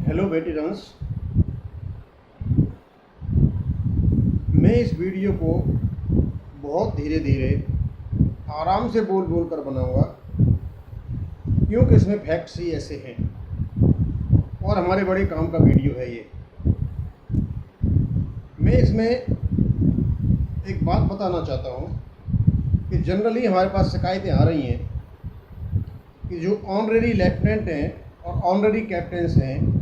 Hello veterans, मैं इस video को बहुत धीरे धीरे आराम से बोल बोल कर बनाऊंगा, क्योंकि इसमें फैक्ट्स ही ऐसे हैं और हमारे बड़े काम का वीडियो है ये। मैं इसमें एक बात बताना चाहता हूँ कि जनरली हमारे पास शिकायतें आ रही हैं कि जो ऑनरेरी लेफ्टिनेंट हैं और ऑनरेरी कैप्टन्स हैं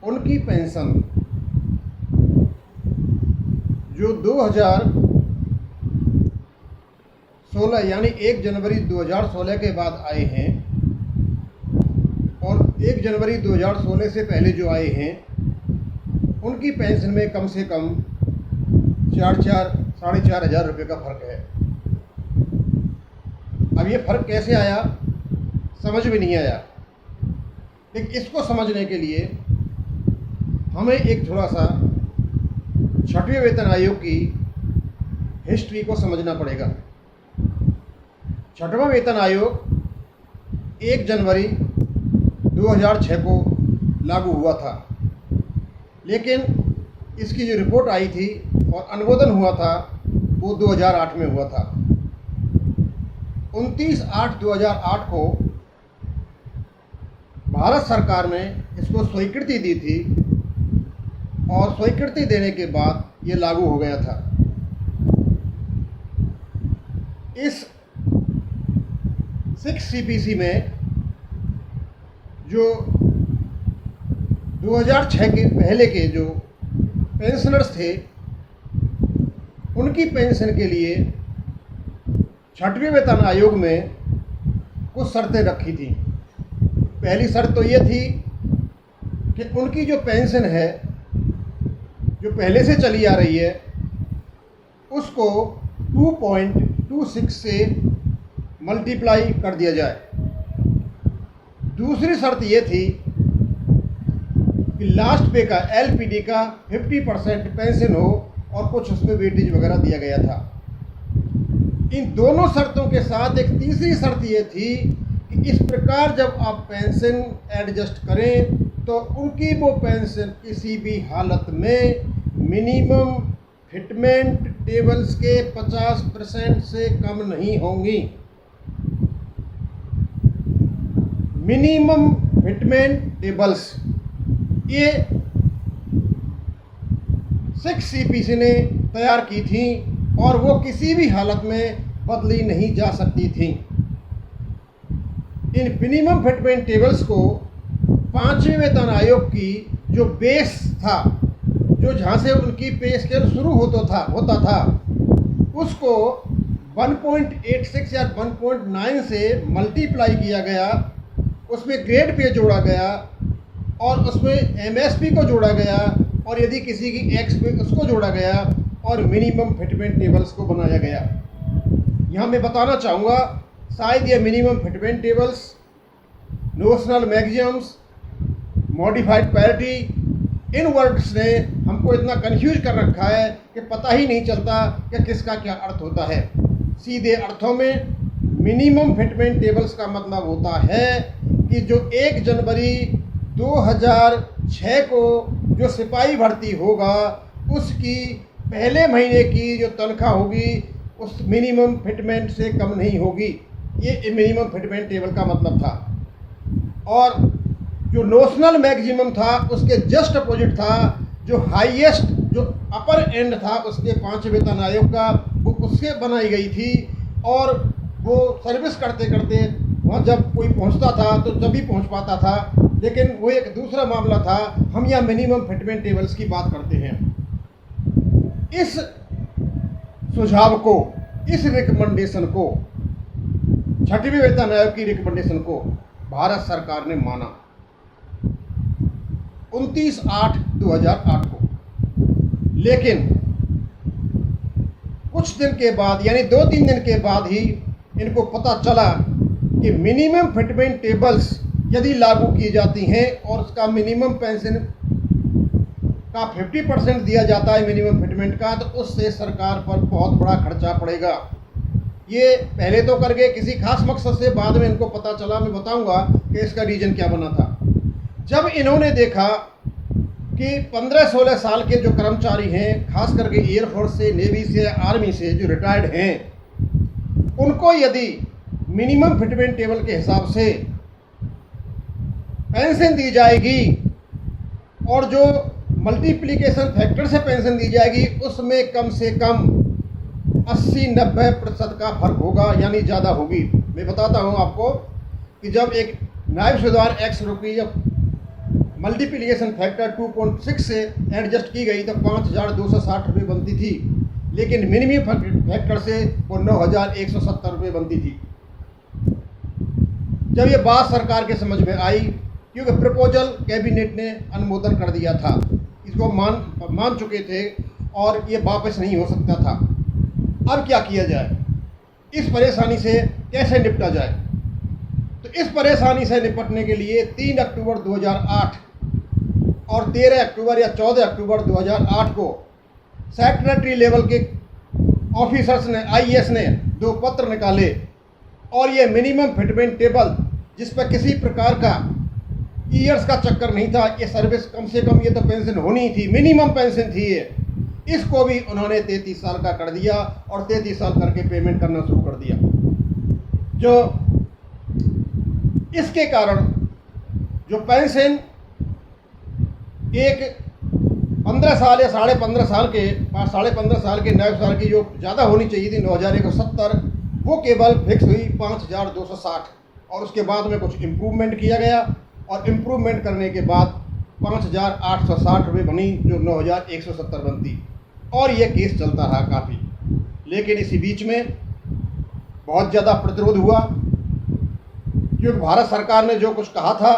उनकी पेंशन जो 2016 यानी 1 जनवरी 2016 के बाद आए हैं और 1 जनवरी 2016 से पहले जो आए हैं उनकी पेंशन में कम से कम 4,000 साढ़े 4,000 रुपये का फ़र्क है। अब ये फ़र्क कैसे आया समझ में नहीं आया, लेकिन इसको समझने के लिए हमें एक थोड़ा सा 6वें वेतन आयोग की हिस्ट्री को समझना पड़ेगा। 6वां वेतन आयोग 1 जनवरी 2006 को लागू हुआ था, लेकिन इसकी जो रिपोर्ट आई थी और अनुमोदन हुआ था वो 2008 में हुआ था। 29/8/2008 को भारत सरकार ने इसको स्वीकृति दी थी और स्वीकृति देने के बाद ये लागू हो गया था। इस 6 CPC में जो 2006 के पहले के जो पेंशनर्स थे उनकी पेंशन के लिए 6वें वेतन आयोग में कुछ शर्तें रखी थी। पहली शर्त तो ये थी कि उनकी जो पेंशन है जो पहले से चली आ रही है उसको 2.26 से मल्टीप्लाई कर दिया जाए। दूसरी शर्त ये थी कि लास्ट पे का LPD का 50% पेंशन हो और कुछ उसमें वेटेज वगैरह दिया गया था। इन दोनों शर्तों के साथ एक तीसरी शर्त ये थी कि इस प्रकार जब आप पेंशन एडजस्ट करें तो उनकी वो पेंशन किसी भी हालत में मिनिमम फिटमेंट टेबल्स के 50% से कम नहीं होंगी। मिनिमम फिटमेंट टेबल्स ये 6 CPC ने तैयार की थी और वो किसी भी हालत में बदली नहीं जा सकती थी। इन मिनिमम फिटमेंट टेबल्स को 5वें वेतन आयोग की जो बेस था, जो जहाँ से उनकी पे स्केल शुरू होता था उसको 1.86 या 1.9 से मल्टीप्लाई किया गया, उसमें ग्रेड पे जोड़ा गया और उसमें MSP को जोड़ा गया और यदि किसी की एक्स पे उसको जोड़ा गया और मिनिमम फिटमेंट टेबल्स को बनाया गया। यहाँ मैं बताना चाहूँगा शायद ये minimum fitment tables, notional maximums, modified parity, इन वर्ड्स ने हमको इतना कंफ्यूज कर रखा है कि पता ही नहीं चलता कि किसका क्या अर्थ होता है। सीधे अर्थों में मिनिमम फिटमेंट टेबल्स का मतलब होता है कि जो 1 जनवरी 2006 को जो सिपाही भर्ती होगा उसकी पहले महीने की जो तनख्वाह होगी उस मिनिमम फिटमेंट से कम नहीं होगी। ये मिनिमम फिटमेंट टेबल का मतलब था। और जो नोशनल मैक्सिमम था उसके जस्ट अपोजिट था, जो हाईएस्ट जो अपर एंड था उसके 5वें वेतन आयोग का, वो उससे बनाई गई थी। और वो सर्विस करते करते वहाँ जब कोई पहुँचता था तो तभी पहुँच पाता था, लेकिन वो एक दूसरा मामला था। हम यहाँ मिनिमम फिटमेंट टेबल्स की बात करते हैं। इस सुझाव को, इस रिकमेंडेशन को, 6वें वेतन आयोग की रिकमेंडेशन को भारत सरकार ने माना 29/8/2008 को। लेकिन कुछ दिन के बाद यानी 2-3 दिन के बाद ही इनको पता चला कि मिनिमम फिटमेंट टेबल्स यदि लागू की जाती हैं और उसका मिनिमम पेंशन का 50% दिया जाता है मिनिमम फिटमेंट का, तो उससे सरकार पर बहुत बड़ा खर्चा पड़ेगा। ये पहले तो करके किसी खास मकसद से बाद में इनको पता चला, मैं बताऊंगा कि इसका रीजन क्या बना था। जब इन्होंने देखा कि 15-16 साल के जो कर्मचारी हैं, खास करके एयरफोर्स से, नेवी से, आर्मी से जो रिटायर्ड हैं, उनको यदि मिनिमम फिटमेंट टेबल के हिसाब से पेंशन दी जाएगी और जो मल्टीप्लिकेशन फैक्टर से पेंशन दी जाएगी उसमें कम से कम 80-90% का फर्क होगा, यानी ज़्यादा होगी। मैं बताता हूँ आपको कि जब एक नायब सूबेदार एक्स रुपये जब मल्टीप्लिकेशन फैक्टर 2.6 से एडजस्ट की गई तो 5,260 रुपये बनती थी, लेकिन मिनिमम फैक्टर से वो 9,170 रुपये बनती थी। जब ये बात सरकार के समझ में आई, क्योंकि प्रपोजल कैबिनेट ने अनुमोदन कर दिया था, इसको मान चुके थे और ये वापस नहीं हो सकता था। अब क्या किया जाए, इस परेशानी से कैसे निपटा जाए? तो इस परेशानी से निपटने के लिए 3 अक्टूबर 2008 और 13 अक्टूबर या 14 अक्टूबर 2008 को सेक्रेटरी लेवल के ऑफिसर्स ने, आईएएस ने 2 पत्र निकाले और ये मिनिमम फिटमेंट टेबल जिस पर किसी प्रकार का ईयर्स का चक्कर नहीं था, ये सर्विस कम से कम ये तो पेंशन होनी ही थी, मिनिमम पेंशन थी ये, इसको भी उन्होंने 33 साल का कर दिया और 33 साल करके पेमेंट करना शुरू कर दिया। जो इसके कारण जो पेंशन एक 15 साल या 15.5 साल के 15.5 साल के नायब साल की जो ज़्यादा होनी चाहिए थी 9,170, वो केवल फिक्स हुई 5,260 और उसके बाद में कुछ इम्प्रूवमेंट किया गया और इम्प्रूवमेंट करने के बाद 5,860 रुपये बनी, जो 9,170 बनती और ये केस चलता रहा काफ़ी। लेकिन इसी बीच में बहुत ज़्यादा प्रतिरोध हुआ, क्योंकि भारत सरकार ने जो कुछ कहा था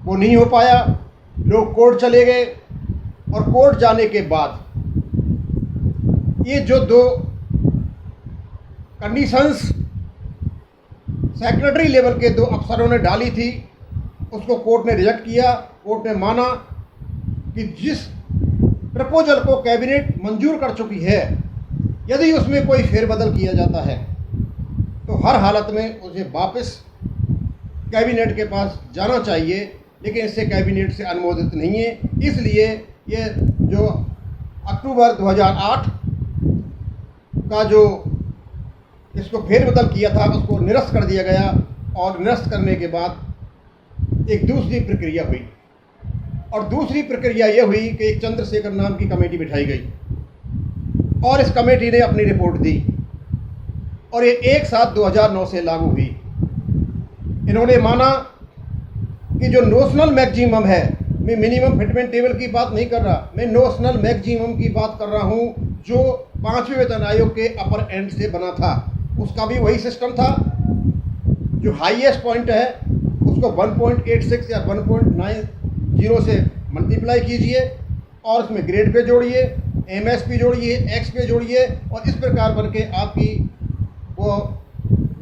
वो नहीं हो पाया। लोग कोर्ट चले गए और कोर्ट जाने के बाद ये जो 2 कंडीशंस सेक्रेटरी लेवल के 2 अफसरों ने डाली थी, उसको कोर्ट ने रिजेक्ट किया। कोर्ट ने माना कि जिस प्रपोजल को कैबिनेट मंजूर कर चुकी है, यदि उसमें कोई फेरबदल किया जाता है तो हर हालत में उसे वापस कैबिनेट के पास जाना चाहिए, लेकिन इससे कैबिनेट से अनुमोदित नहीं है। इसलिए ये जो अक्टूबर 2008 का जो इसको फेरबदल किया था उसको निरस्त कर दिया गया और निरस्त करने के बाद एक दूसरी प्रक्रिया हुई और दूसरी प्रक्रिया ये हुई कि एक चंद्रशेखर नाम की कमेटी बिठाई गई और इस कमेटी ने अपनी रिपोर्ट दी और ये 1 7 2009 से लागू हुई। इन्होंने माना कि जो नोशनल मैक्सिमम है, मैं मिनिमम फिटमेंट टेबल की बात नहीं कर रहा, मैं नोशनल मैक्सिमम की बात कर रहा हूँ, जो 5वें वेतन आयोग के अपर एंड से बना था, उसका भी वही सिस्टम था। जो हाईएस्ट पॉइंट है उसको 1.86 या 1.90 से मल्टीप्लाई कीजिए और उसमें ग्रेड पे जोड़िए, एमएसपी जोड़िए, एक्स पे जोड़िए और इस प्रकार करके आपकी वो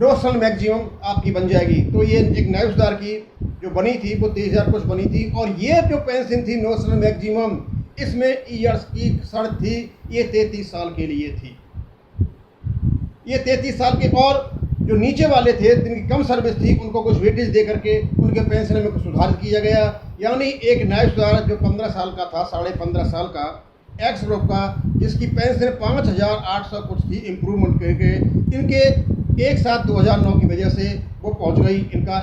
नोशनल मैक्सिमम आपकी बन जाएगी। तो ये एक नायब सूबेदार की जो बनी थी वो 23,000 कुछ बनी थी और ये जो पेंशन थी नोशनल मैक्सिमम, इसमें ईयर्स की शर्त थी, ये 33 साल के लिए थी। ये 33 साल के और जो नीचे वाले थे जिनकी कम सर्विस थी उनको कुछ वेटेज दे करके उनके पेंशन में कुछ सुधार किया गया। यानी एक नायब सूबेदार जो 15 साल का था, 15.5 साल का एक्स ग्रुप का, जिसकी पेंशन 5,800 कुछ थी, इम्प्रूवमेंट करके इनके 1 7 2009 की वजह से वो पहुंच गई इनका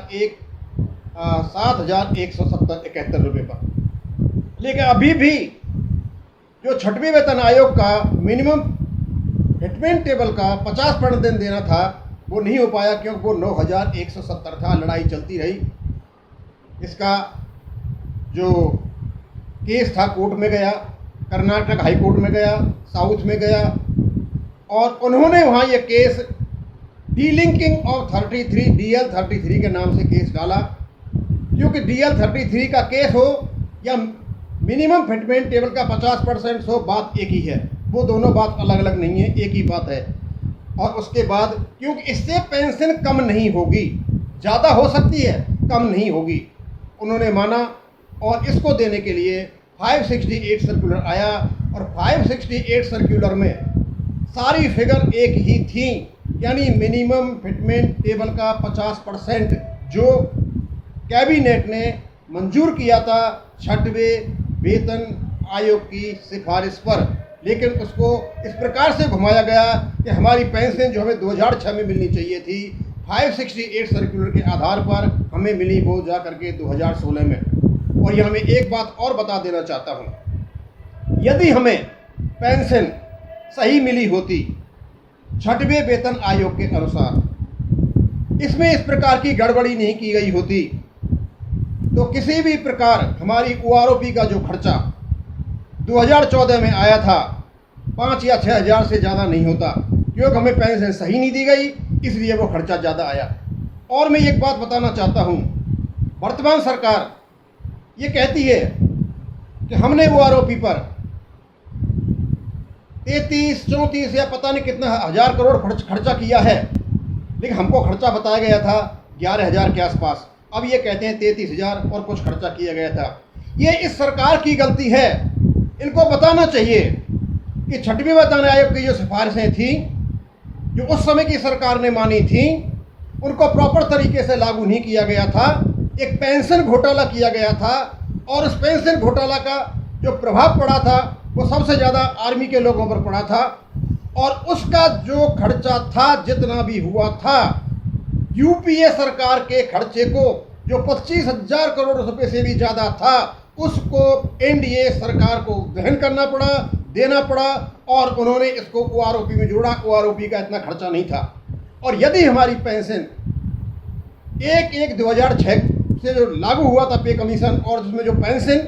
7,171 रुपये पर। लेकिन अभी भी जो 6वें वेतन आयोग का मिनिमम फिटमेंट टेबल का 50% देना था वो नहीं हो पाया, क्योंकि वो 9,170 था। लड़ाई चलती रही। इसका जो केस था कोर्ट में गया, कर्नाटक हाई कोर्ट में गया, साउथ में गया और उन्होंने वहाँ ये केस डीलिंकिंग ऑफ 33 DL 33 के नाम से केस डाला, क्योंकि DL 33 का केस हो या मिनिमम फिटमेंट टेबल का 50% हो, बात एक ही है। वो दोनों बात अलग अलग नहीं है, एक ही बात है। और उसके बाद क्योंकि इससे पेंशन कम नहीं होगी, ज़्यादा हो सकती है, कम नहीं होगी, उन्होंने माना और इसको देने के लिए 568 सर्कुलर आया और 568 सर्कुलर में सारी फिगर एक ही थी, यानी मिनिमम फिटमेंट टेबल का 50% जो कैबिनेट ने मंजूर किया था 6वें वेतन आयोग की सिफारिश पर, लेकिन उसको इस प्रकार से घुमाया गया कि हमारी पेंशन जो हमें 2006 में मिलनी चाहिए थी 568 सर्कुलर के आधार पर हमें मिली, वो जा करके 2016 में। और ये हमें एक बात और बता देना चाहता हूँ, यदि हमें पेंशन सही मिली होती 6वें वेतन आयोग के अनुसार, इसमें इस प्रकार की गड़बड़ी नहीं की गई होती, तो किसी भी प्रकार हमारी OROP का जो खर्चा 2014 में आया था 5 या 6 हज़ार से ज़्यादा नहीं होता, क्योंकि हमें पेंशन सही नहीं दी गई, इसलिए वो खर्चा ज़्यादा आया। और मैं एक बात बताना चाहता हूँ, वर्तमान सरकार ये कहती है कि हमने OROP पर 33, 34 या पता नहीं कितना हज़ार करोड़ खर्चा किया है, लेकिन हमको खर्चा बताया गया था 11,000 के आसपास। अब ये कहते हैं 33,000 और कुछ खर्चा किया गया था। ये इस सरकार की गलती है। इनको बताना चाहिए कि 6वें वेतन आयोग की जो सिफारिशें थी, जो उस समय की सरकार ने मानी थी, उनको प्रॉपर तरीके से लागू नहीं किया गया था। एक पेंशन घोटाला किया गया था, और उस पेंशन घोटाला का जो प्रभाव पड़ा था वो सबसे ज़्यादा आर्मी के लोगों पर पड़ा था। और उसका जो खर्चा था, जितना भी हुआ था, UPA सरकार के खर्चे को जो 25,000 करोड़ रुपए से भी ज़्यादा था, उसको NDA सरकार को वहन करना पड़ा, देना पड़ा, और उन्होंने इसको OROP में जोड़ा। OROP का इतना खर्चा नहीं था। और यदि हमारी पेंशन 1/1/2006 से जो लागू हुआ था पे कमीशन, और जिसमें जो पेंशन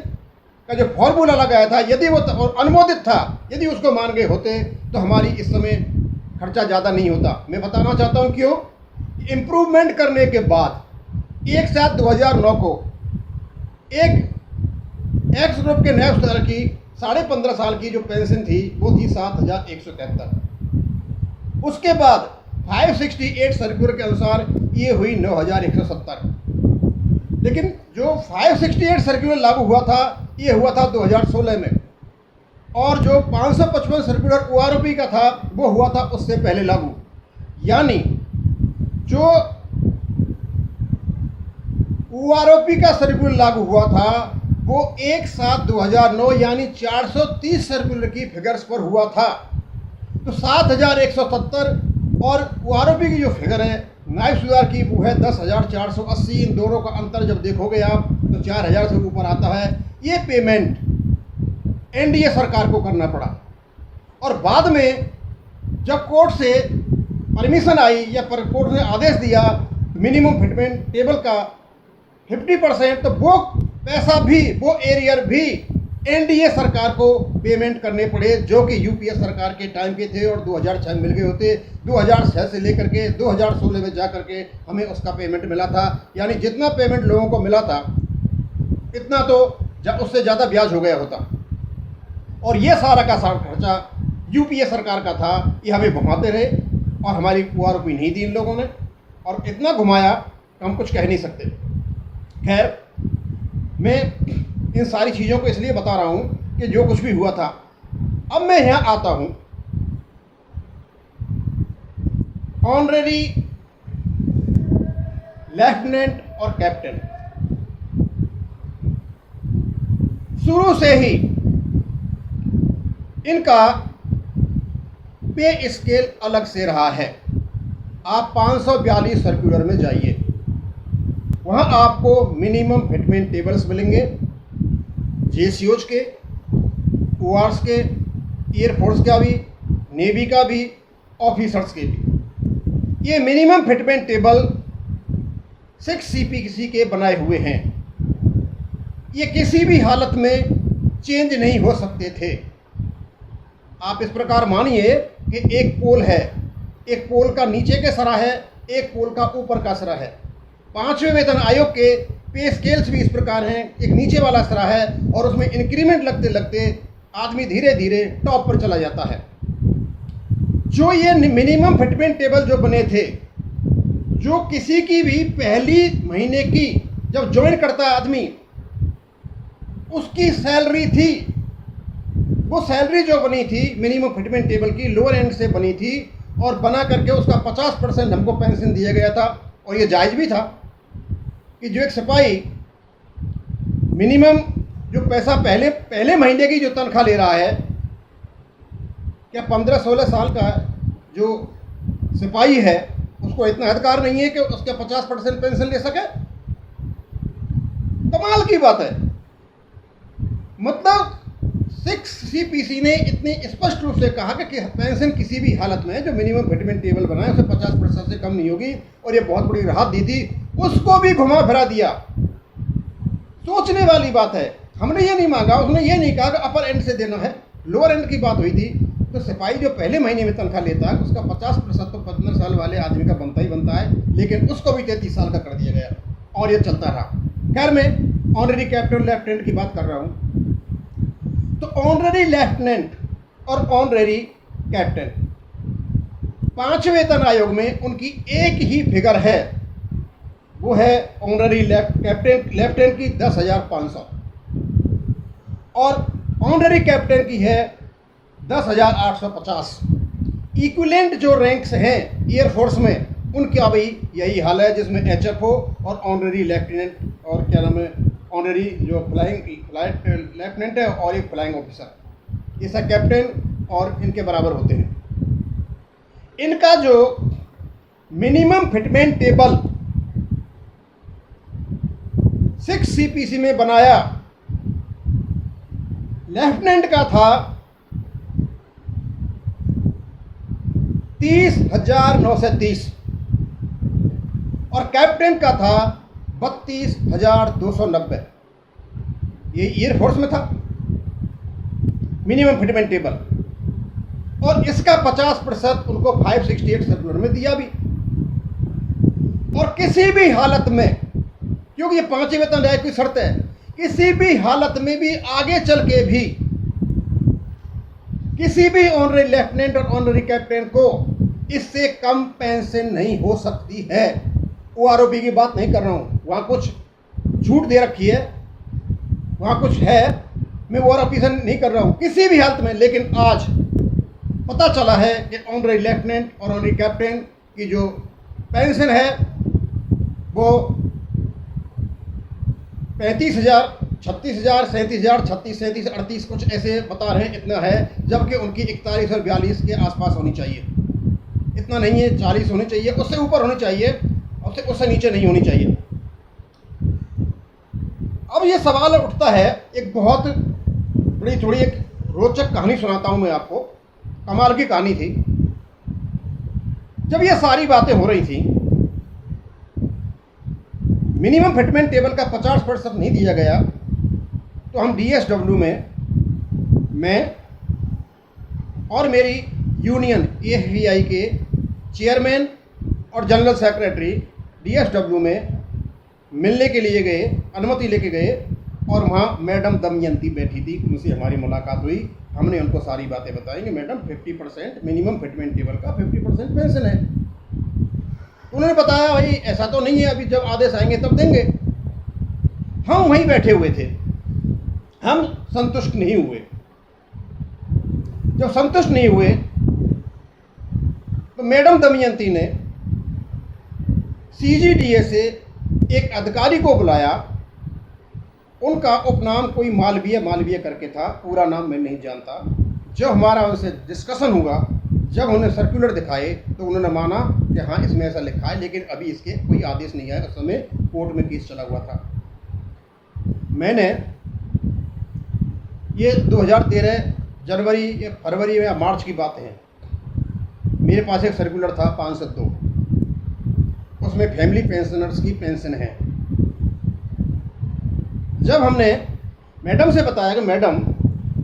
का जो फॉर्मूला लगाया था, यदि वो और अनुमोदित था, यदि उसको मान गए होते तो हमारी इस समय खर्चा ज़्यादा नहीं होता। मैं बताना चाहता हूँ क्यों। इम्प्रूवमेंट करने के बाद 1/7/2009 को एक एक्स ग्रुप के नैब स्तर की 15.5 साल की जो पेंशन थी वो थी 7,173। उसके बाद 568 सर्कुलर के अनुसार ये हुई 9,170। लेकिन जो 568 सर्कुलर लागू हुआ था ये हुआ था 2016 में, और जो 555 सर्कुलर OROP का था वो हुआ था उससे पहले लागू। यानी जो OROP का सर्कुलर लागू हुआ था वो 1/7/2009 यानी 430 सर्कुलर की फिगर्स पर हुआ था। तो 7,170 और OROP की जो फिगर है नायब सुधार की वो है 10,480। इन दोनों का अंतर जब देखोगे आप तो 4,000 से ऊपर आता है। ये पेमेंट NDA सरकार को करना पड़ा, और बाद में जब कोर्ट से परमिशन आई या कोर्ट ने आदेश दिया मिनिमम फिटमेंट टेबल का 50%, तो वो पैसा भी, वो एरियर भी NDA सरकार को पेमेंट करने पड़े, जो कि UPA सरकार के टाइम के थे और 2006 में मिल गए होते। 2006 से लेकर के 2016 में जा करके हमें उसका पेमेंट मिला था। यानी जितना पेमेंट लोगों को मिला था इतना तो उससे ज़्यादा ब्याज हो गया होता। और ये सारा का सारा खर्चा UPA सरकार का था। ये हमें घुमाते रहे और हमारी OROP नहीं दी इन लोगों ने, और इतना घुमाया हम कुछ कह नहीं सकते। खैर, मैं इन सारी चीज़ों को इसलिए बता रहा हूँ कि जो कुछ भी हुआ था। अब मैं यहाँ आता हूँ ऑनरेरी लेफ्टिनेंट और कैप्टन। शुरू से ही इनका पे स्केल अलग से रहा है। आप 542 सर्कुलर में जाइए, वहाँ आपको मिनिमम फिटमेंट टेबल्स मिलेंगे, JCOs के, ORs के, एयरफोर्स का भी, नेवी का भी, ऑफिसर्स के भी। ये मिनिमम फिटमेंट टेबल 6 CPC के बनाए हुए हैं। ये किसी भी हालत में चेंज नहीं हो सकते थे। आप इस प्रकार मानिए कि एक पोल है, एक पोल का नीचे के सिरा है, एक पोल का ऊपर का सिरा है। 5वें वेतन आयोग के पे स्केल्स भी इस प्रकार हैं। एक नीचे वाला सिरा है और उसमें इंक्रीमेंट लगते लगते आदमी धीरे धीरे टॉप पर चला जाता है। जो ये मिनिमम फिटमेंट टेबल जो बने थे, जो किसी की भी पहली महीने की जब ज्वाइन करता आदमी उसकी सैलरी थी, वो सैलरी जो बनी थी मिनिमम फिटमेंट टेबल की लोअर एंड से बनी थी, और बना करके उसका 50% हमको पेंशन दिया गया था। और ये जायज़ भी था कि जो एक सिपाही मिनिमम जो पैसा पहले महीने की जो तनख्वाह ले रहा है, क्या 15-16 साल का जो सिपाही है उसको इतना अधिकार नहीं है कि उसका 50% पेंशन ले सके? कमाल की बात है। मतलब 6CPC ने इतनी स्पष्ट रूप से कहा कि पेंशन किसी भी हालत में जो मिनिमम फिटमेंट टेबल बनाए उसे 50% से कम नहीं होगी, और ये बहुत बड़ी राहत दी थी। उसको भी घुमा फिरा दिया। सोचने वाली बात है। हमने ये नहीं मांगा, उसने ये नहीं कहा कि अपर एंड से देना है, लोअर एंड की बात हुई थी। तो सिपाही जो पहले महीने में तनख्वाह लेता है उसका 50% तो 15 साल वाले आदमी का बनता ही बनता है, लेकिन उसको भी 33 साल का कर दिया गया और ये चलता रहा। खैर, मैं ऑनरेरी कैप्टन लेफ्टिनेंट की बात कर रहा हूँ। तो ऑनरेरी लेफ्टिनेंट और ऑनरेरी कैप्टन 5वें वेतन आयोग में उनकी एक ही फिगर है, वो है ऑनरेरी लेफ्टिनेंट की 10,500 और ऑनरेरी कैप्टन की है 10,850। इक्विलेंट जो रैंक्स हैं एयरफोर्स में उनका भी यही हाल है, जिसमें HFO और ऑनरेरी लेफ्टिनेंट और क्या नाम है ऑनरेरी जो फ्लाइट लेफ्टिनेंट है और एक फ्लाइंग ऑफिसर, ये सब कैप्टन और इनके बराबर होते हैं। इनका जो मिनिमम फिटमेंट टेबल 6CPC में बनाया, लेफ्टिनेंट का था 30,930 और कैप्टन का था 32,290। ये एयरफोर्स में था मिनिमम फिटमेंट टेबल, और इसका 50% उनको 568 सर्कुलर में दिया भी। और किसी भी हालत में, क्योंकि ये 5वें वेतन आयोग की शर्त है, किसी भी हालत में भी आगे चल के भी किसी भी ऑनरेरी लेफ्टिनेंट और ऑनरेरी कैप्टन को इससे कम पेंशन नहीं हो सकती है। OROP की बात नहीं कर रहा हूँ, वहाँ कुछ छूट दे रखी है, वहाँ कुछ है, मैं OROP से नहीं कर रहा हूँ किसी भी हालत में। लेकिन आज पता चला है कि ऑनरेरी लेफ्टिनेंट और ऑनरेरी कैप्टन की जो पेंशन है वो 35,000, 36,000, 37,000, 36, 37, 38 कुछ ऐसे बता रहे हैं, इतना है, जबकि उनकी 41 और 42 के आसपास होनी चाहिए। इतना नहीं है, 40 होनी चाहिए, उससे ऊपर होनी चाहिए, उससे नीचे नहीं होनी चाहिए। अब ये सवाल उठता है, एक बहुत बड़ी थोड़ी एक रोचक कहानी सुनाता हूं मैं आपको। कमाल की कहानी थी। जब ये सारी बातें हो रही थी, मिनिमम फिटमेंट टेबल का 50% नहीं दिया गया, तो हम DSW में मैं और मेरी यूनियन AFVI के चेयरमैन और जनरल सेक्रेटरी DSW में मिलने के लिए गए, अनुमति लेके गए, और वहाँ मैडम दमयंती बैठी थी, उनसे हमारी मुलाकात हुई। हमने उनको सारी बातें बताई कि मैडम 50% मिनिमम फिटमेंट टेबल का 50% पेंशन है। उन्होंने बताया भाई ऐसा तो नहीं है, अभी जब आदेश आएंगे तब देंगे। हम वहीं बैठे हुए थे, हम संतुष्ट नहीं हुए। जब संतुष्ट नहीं हुए तो मैडम दमयंती ने CGDA से एक अधिकारी को बुलाया। उनका उपनाम कोई मालवीय करके था, पूरा नाम मैं नहीं जानता। जब हमारा उनसे डिस्कशन हुआ, जब उन्हें सर्कुलर दिखाए, तो उन्होंने माना कि हाँ इसमें ऐसा लिखा है, लेकिन अभी इसके कोई आदेश नहीं आया। उस समय कोर्ट में केस चला हुआ था। मैंने ये 2013 जनवरी या फरवरी या मार्च की बात है, मेरे पास एक सर्कुलर था 502, उसमें फैमिली पेंशनर्स की पेंशन है। जब हमने मैडम से बताया कि मैडम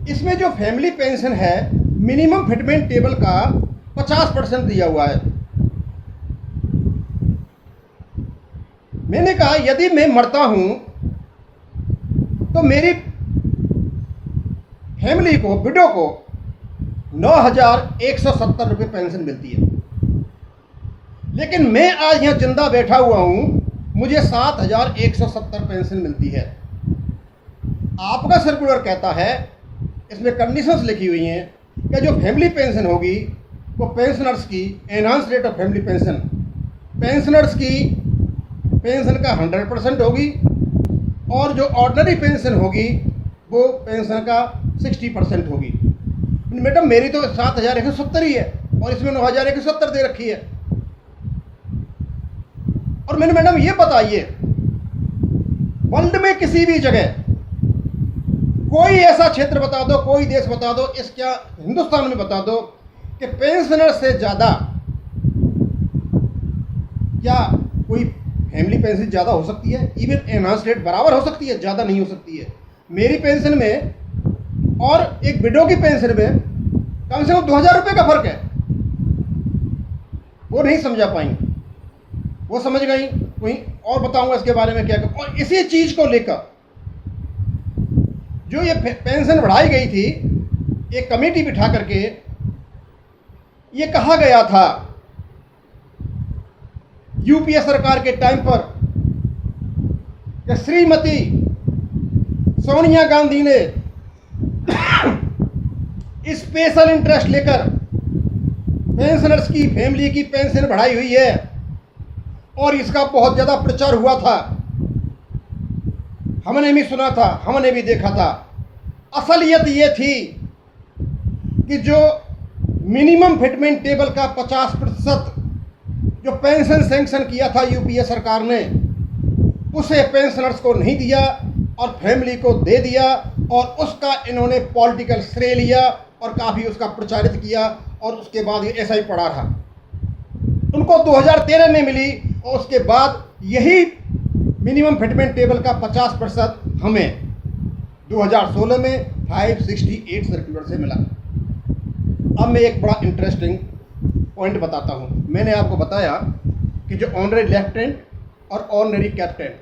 इसमें जो फैमिली पेंशन है मिनिमम फिटमेंट टेबल का 50% दिया हुआ है। मैंने कहा यदि मैं मरता हूं तो मेरी फैमिली को, विडो को 9,170 रुपये पेंशन मिलती है, लेकिन मैं आज यहाँ जिंदा बैठा हुआ हूं, मुझे 7,170 पेंशन मिलती है। आपका सर्कुलर कहता है, इसमें कंडीशंस लिखी हुई हैं कि जो फैमिली पेंशन होगी वो पेंशनर्स की enhance rate of family pension, pensioners की पेंशन का 100% होगी, और जो ऑर्डिनरी पेंशन होगी वो पेंशन का 60% होगी। मैडम मेरी तो 7,170 ही है और इसमें 9,170 दे रखी है। और मैंने मैडम ये बताइए, वर्ल्ड में किसी भी जगह कोई ऐसा क्षेत्र बता दो, कोई देश बता दो, इस क्या हिंदुस्तान में बता दो कि पेंशनर से ज़्यादा क्या कोई फैमिली पेंशन ज़्यादा हो सकती है? इवन एनहांस रेट बराबर हो सकती है, ज़्यादा नहीं हो सकती है। मेरी पेंशन में और एक विडो की पेंशन में कम से कम 2,000 रुपये का फर्क है। वो नहीं समझा पाई, वो समझ गई कोई और। बताऊंगा इसके बारे में क्या। और इसी चीज़ को लेकर जो ये पेंशन बढ़ाई गई थी, एक कमेटी बिठा करके ये कहा गया था यूपीए सरकार के टाइम पर कि श्रीमती सोनिया गांधी ने स्पेशल इंटरेस्ट लेकर पेंशनर्स की फैमिली की पेंशन बढ़ाई हुई है और इसका बहुत ज़्यादा प्रचार हुआ था। हमने भी सुना था, हमने भी देखा था। असलियत ये थी कि जो मिनिमम फिटमेंट टेबल का 50% जो पेंशन सैंक्शन किया था यूपीए सरकार ने, उसे पेंशनर्स को नहीं दिया और फैमिली को दे दिया और उसका इन्होंने पॉलिटिकल श्रेय लिया और काफ़ी उसका प्रचारित किया और उसके बाद ये ऐसा ही पड़ा रहा। उनको 2013 में मिली और उसके बाद यही मिनिमम फिटमेंट टेबल का 50% हमें 2016 में 568 सर्कुलर से मिला। अब मैं एक बड़ा इंटरेस्टिंग पॉइंट बताता हूँ। मैंने आपको बताया कि जो ऑनरी लेफ्टिनेंट और ऑनरी कैप्टन,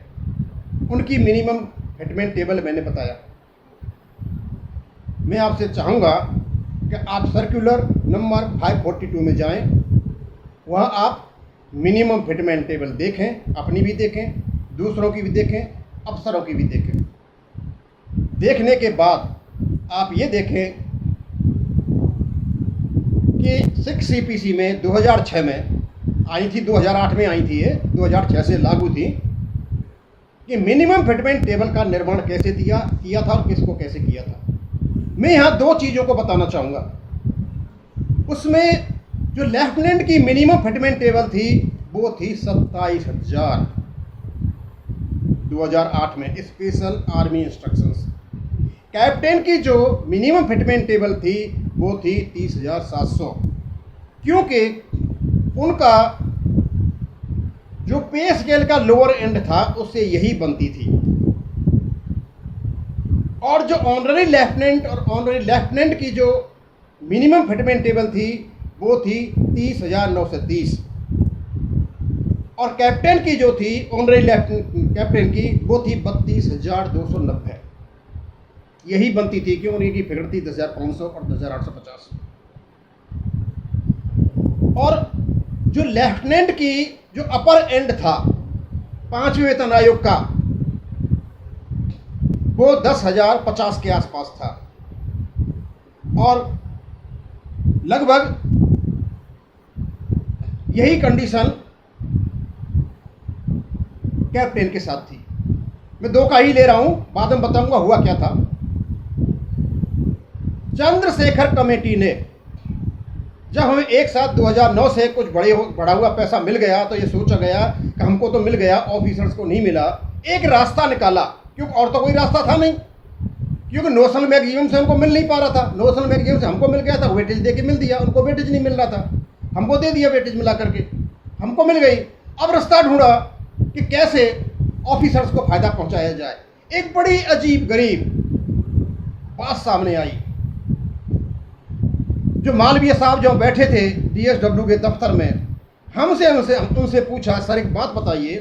उनकी मिनिमम फिटमेंट टेबल मैंने बताया। मैं आपसे चाहूँगा कि आप सर्कुलर नंबर 542 में जाएं, वहाँ आप मिनिमम फिटमेंट टेबल देखें, अपनी भी देखें, दूसरों की भी देखें, अफसरों की भी देखें। देखने के बाद आप ये देखें कि 6 CPC में 2006 में आई थी, 2008 में आई थी, ये 2006 से लागू थी कि मिनिमम फिटमेंट टेबल का निर्माण कैसे किया था और किसको कैसे किया था। मैं यहाँ 2 चीज़ों को बताना चाहूँगा। उसमें जो लेफ्टिनेंट की मिनिमम फिटमेंट टेबल थी वो थी 27,000 2008 में, स्पेशल आर्मी इंस्ट्रक्शंस। कैप्टन की जो मिनिमम फिटमेंट टेबल थी वो थी 30,700, क्योंकि उनका जो पे स्केल का लोअर एंड था उससे यही बनती थी। और जो ऑनरी लेफ्टिनेंट और ऑनरी लेफ्टिनेंट की जो मिनिमम फिटमेंट टेबल थी वो थी 30,930 और कैप्टन की जो थी ऑनरी कैप्टन की वो थी 32,290। यही बनती थी, क्यों उनकी फिगर थी 10,500 और 10,850। और जो लेफ्टिनेंट की जो अपर एंड था 5वें वेतन आयोग का वो 10,050 के आसपास था और लगभग यही कंडीशन कैप्टन के साथ थी। मैं 2 का ही ले रहा हूं, बाद में बताऊंगा हुआ क्या था। चंद्रशेखर कमेटी ने जब हमें एक साथ 2009 से कुछ बढ़ा हुआ पैसा मिल गया तो ये सोचा गया कि हमको तो मिल गया, ऑफिसर्स को नहीं मिला। एक रास्ता निकाला, क्योंकि और तो कोई रास्ता था नहीं, क्योंकि नोशनल मैक्सिमम से हमको मिल नहीं पा रहा था। नोशनल मैक्सिमम से हमको मिल गया था, वेटेज दे के मिल दिया, उनको वेटेज नहीं मिल रहा था, हमको दे दिया वेटेज मिला करके, हमको मिल गई। अब रास्ता ढूंढा कि कैसे ऑफिसर्स को फायदा पहुंचाया जाए। एक बड़ी अजीब गरीब बात सामने आई। जो मालवीय साहब जो बैठे थे DSW के दफ्तर में, उनसे पूछा, सर एक बात बताइए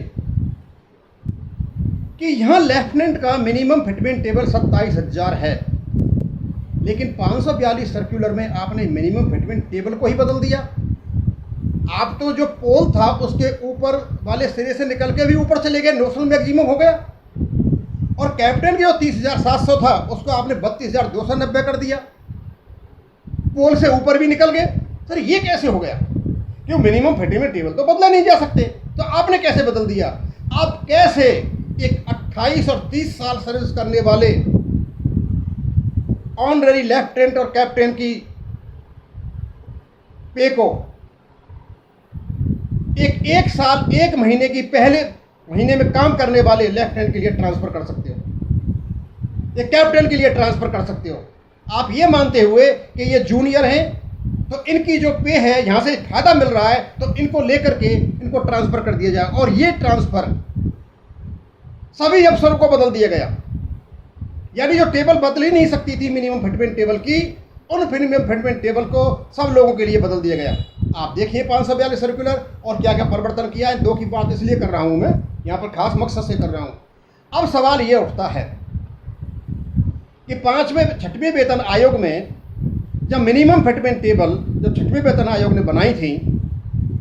कि यहाँ लेफ्टिनेंट का मिनिमम फिटमेंट टेबल 27,000 है, लेकिन 542 सर्कुलर में आपने मिनिमम फिटमेंट टेबल को ही बदल दिया। आप तो जो पोल था उसके ऊपर वाले सिरे से निकल के भी ऊपर चले गए, नोशनल मैक्सिमम हो गया। और कैप्टन के जो 30,700 था उसको आपने 32,290 कर दिया, पोल से ऊपर भी निकल गए। सर ये कैसे हो गया? क्यों मिनिमम फिटमेंट टेबल तो बदला नहीं जा सकते, तो आपने कैसे बदल दिया? आप कैसे एक 28 और 30 साल सर्विस करने वाले ऑनररी लेफ्टिनेंट और कैप्टन की पे को एक साल 1 महीने की पहले महीने में काम करने वाले लेफ्टिनेंट के लिए ट्रांसफर कर सकते हो, या कैप्टन के लिए ट्रांसफर कर सकते हो। आप ये मानते हुए कि ये जूनियर हैं तो इनकी जो पे है यहां से फायदा मिल रहा है तो इनको लेकर के इनको ट्रांसफर कर दिया जाए। और ये ट्रांसफर सभी अफसरों को बदल दिया गया, यानी जो टेबल बदल ही नहीं सकती थी मिनिमम फिटमेंट टेबल की, उन मिनिमम फिटमेंट टेबल को सब लोगों के लिए बदल दिया गया। आप देखिए 542 सर्कुलर और क्या क्या परिवर्तन किया है। 2 की बात इसलिए कर रहा हूं मैं, यहाँ पर खास मकसद से कर रहा हूं। अब सवाल ये उठता है कि 5वें 6वें वेतन आयोग में जब मिनिमम फिटमेंट टेबल जो 6वें वेतन आयोग ने बनाई थी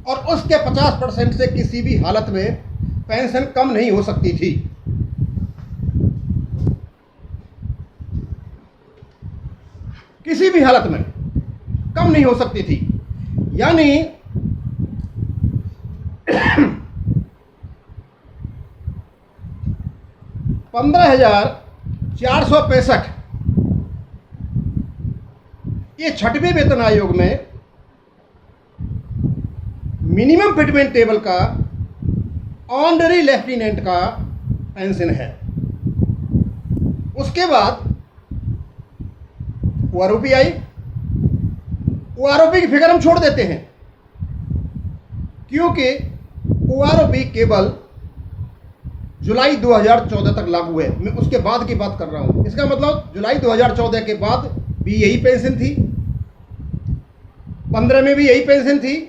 और उसके 50% से किसी भी हालत में पेंशन कम नहीं हो सकती थी, किसी भी हालत में कम नहीं हो सकती थी, यानी 15,465 ये 6वें वेतन आयोग में मिनिमम फिटमेंट टेबल का ऑनररी लेफ्टिनेंट का पेंशन है। उसके बाद ओआरओपी आई। ओआरओपी की फिगर हम छोड़ देते हैं क्योंकि ओआरओपी केवल जुलाई 2014 तक लागू है। मैं उसके बाद की बात कर रहा हूं। इसका मतलब जुलाई 2014 के बाद भी यही पेंशन थी, 15 में भी यही पेंशन थी,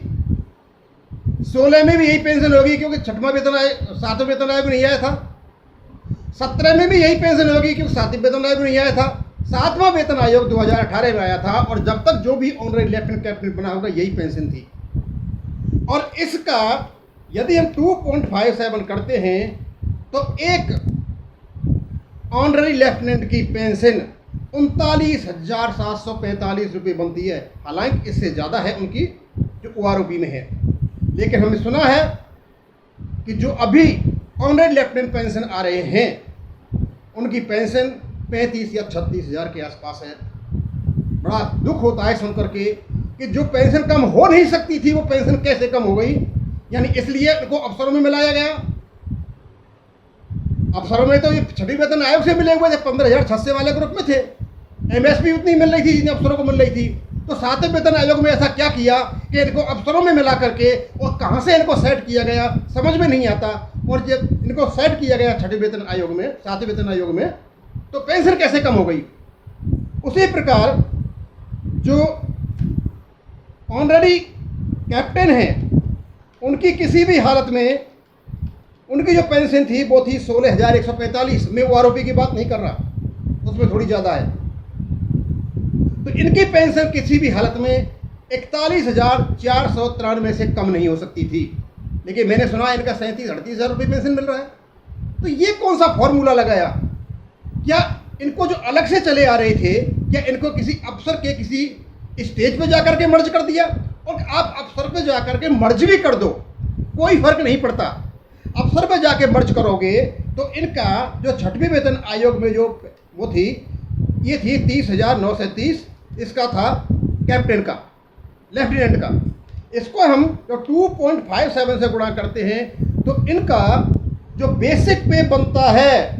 16 में भी यही पेंशन होगी क्योंकि 6वां वेतन आयोग 7वां वेतन आयोग नहीं आया था, 17 में भी यही पेंशन होगी क्योंकि 7वां वेतन आयोग नहीं आया था, 7वां वेतन आयोग 2018 में आया था और जब तक जो भी ऑनररी लेफ्टिनेंट कैप्टन बना होगा यही पेंशन थी। और इसका यदि हम 2.57 करते हैं तो एक ऑनररी लेफ्टिनेंट की पेंशन 39,745 रुपये बनती है। हालांकि इससे ज़्यादा है उनकी जो ओआरओपी में है, लेकिन हमने सुना है कि जो अभी ऑनररी लेफ्टिनेंट पेंशन आ रहे हैं उनकी पेंशन 35 या 36 हज़ार के आसपास है। बड़ा दुख होता है सुन करके कि जो पेंशन कम हो नहीं सकती थी वो पेंशन कैसे कम हो गई। यानी इसलिए इनको अफसरों में मिलाया गया। अफसरों में तो ये 6वें वेतन आयोग से मिले हुए थे, 15,600 वाले ग्रुप में थे, एमएसपी उतनी मिल रही थी जितनी अफसरों को मिल रही थी। तो 7वें वेतन आयोग में ऐसा क्या किया कि इनको अफसरों में मिला करके और कहाँ से इनको सेट किया गया समझ में नहीं आता। और जब इनको सेट किया गया 6वें वेतन आयोग में, 7वें वेतन आयोग में, तो पेंशन कैसे कम हो गई। उसी प्रकार जो ऑनररी कैप्टन हैं उनकी किसी भी हालत में उनकी जो पेंशन थी वो थी 16,145। मैं ओआरओपी की बात नहीं कर रहा, उसमें थोड़ी ज़्यादा है। तो इनकी पेंशन किसी भी हालत में 41,493 से कम नहीं हो सकती थी। लेकिन मैंने सुना इनका 37-38 हज़ार रुपये पेंशन मिल रहा है। तो ये कौन सा फॉर्मूला लगाया? क्या इनको जो अलग से चले आ रहे थे, क्या इनको किसी अफसर के किसी स्टेज पे जाकर के मर्ज कर दिया? और आप अफसर पे जाकर के मर्ज भी कर दो, कोई फर्क नहीं पड़ता। अफसर पे जाके मर्ज करोगे तो इनका जो 6वें वेतन आयोग में जो वो थी, ये थी 30,930, इसका था कैप्टन का, लेफ्टिनेंट का। इसको हम जो 2.57 से गुणा करते हैं तो इनका जो बेसिक पे बनता है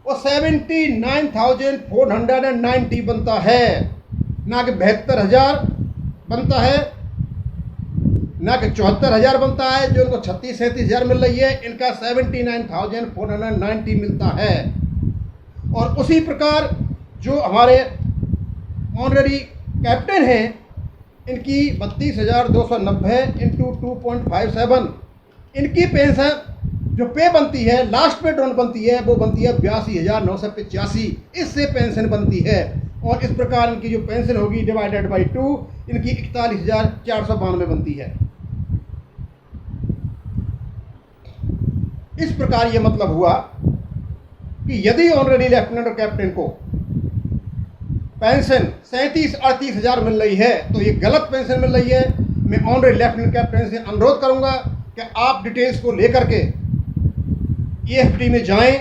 वो 79,490 बनता है, ना कि 72,000 बनता है, ना कि 74,000 बनता है जो इनको 36-37 हज़ार मिल रही है। इनका 79,490 मिलता है। और उसी प्रकार जो हमारे ऑनररी कैप्टन हैं इनकी 32,290 इंटू 2.57, इनकी पेंशन जो पे बनती है, लास्ट पे डोन बनती है, वो बनती है 82,985। इससे पेंशन बनती है। और इस प्रकार इनकी जो पेंशन होगी डिवाइडेड बाई 2, इनकी 41,492 बनती है। इस प्रकार ये मतलब हुआ कि यदि ऑनररी लेफ्टिनेंट और कैप्टन को पेंशन 37-38 हज़ार मिल रही है तो ये गलत पेंशन मिल रही है। मैं ऑनररी लेफ्टिनेंट कैप्टन से अनुरोध करूंगा कि आप डिटेल्स को लेकर के EFT में जाएं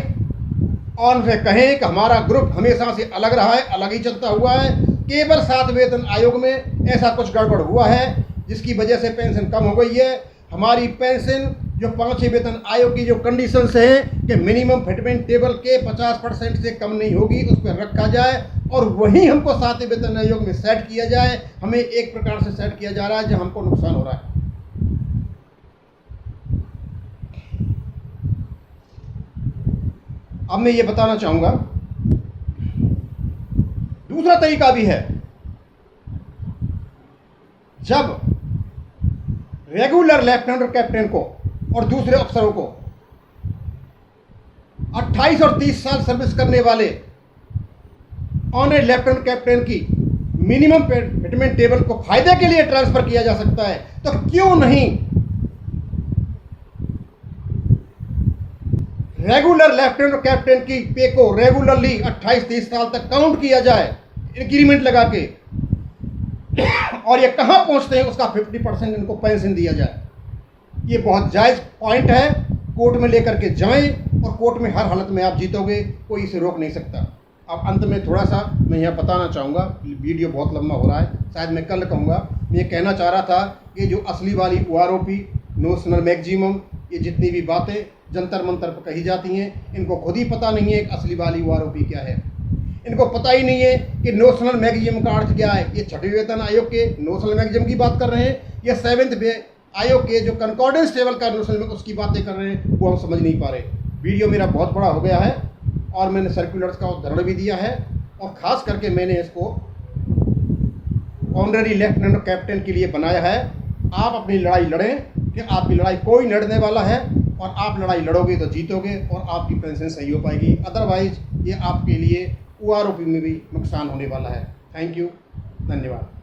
और उनसे कहें कि हमारा ग्रुप हमेशा से अलग रहा है, अलग ही चलता हुआ है। केवल 7 वेतन आयोग में ऐसा कुछ गड़बड़ हुआ है जिसकी वजह से पेंशन कम हो गई है। हमारी पेंशन जो 5वें वेतन आयोग की जो कंडीशंस हैं कि मिनिमम फिटमेंट टेबल के 50% से कम नहीं होगी, उस पर रखा जाए और वहीं हमको 7वें वेतन आयोग में सेट किया जाए। हमें एक प्रकार से सेट किया जा रहा है जो हमको नुकसान हो रहा है। अब मैं ये बताना चाहूंगा, दूसरा तरीका भी है। जब रेगुलर लेफ्टिनेंट और कैप्टन को और दूसरे अफसरों को 28 और 30 साल सर्विस करने वाले ऑनरेरी लेफ्टिनेंट कैप्टन की मिनिमम फिटमेंट टेबल को फायदे के लिए ट्रांसफर किया जा सकता है, तो क्यों नहीं रेगुलर लेफ्टिनेंट और कैप्टन की पे को रेगुलरली 28-30 साल तक काउंट किया जाए इंक्रीमेंट लगा के, और ये कहां पहुंचते हैं उसका 50% इनको पेंशन दिया जाए। ये बहुत जायज़ पॉइंट है। कोर्ट में लेकर के जाएं और कोर्ट में हर हालत में आप जीतोगे, कोई इसे रोक नहीं सकता। अब अंत में थोड़ा सा मैं यह बताना चाहूँगा, वीडियो बहुत लंबा हो रहा है, शायद मैं कल कहूँगा। मैं ये कहना चाह रहा था कि जो असली वाली OROP, नोशनल मैक्सिमम, ये जितनी भी बातें जंतर मंतर पर कही जाती हैं, इनको खुद ही पता नहीं है कि असली वाली OROP क्या है। इनको पता ही नहीं है कि नोशनल मैक्सिमम का अर्थ क्या है। ये 6वें वेतन आयोग के नोशनल मैक्सिमम की बात कर रहे हैं, या 7वें आयोग के जो कंकॉर्डेंस टेबल का नोशनल में उसकी बातें कर रहे हैं, वो हम समझ नहीं पा रहे। वीडियो मेरा बहुत बड़ा हो गया है और मैंने सर्कुलर्स का उदाहरण भी दिया है, और ख़ास करके मैंने इसको ऑनरेरी लेफ्टिनेंट और कैप्टन के लिए बनाया है। आप अपनी लड़ाई लड़ें कि आपकी लड़ाई कोई लड़ने वाला है, और आप लड़ाई लड़ोगे तो जीतोगे और आपकी पेंशन सही हो पाएगी। अदरवाइज ये आपके लिए OROP में भी नुकसान होने वाला है। थैंक यू, धन्यवाद।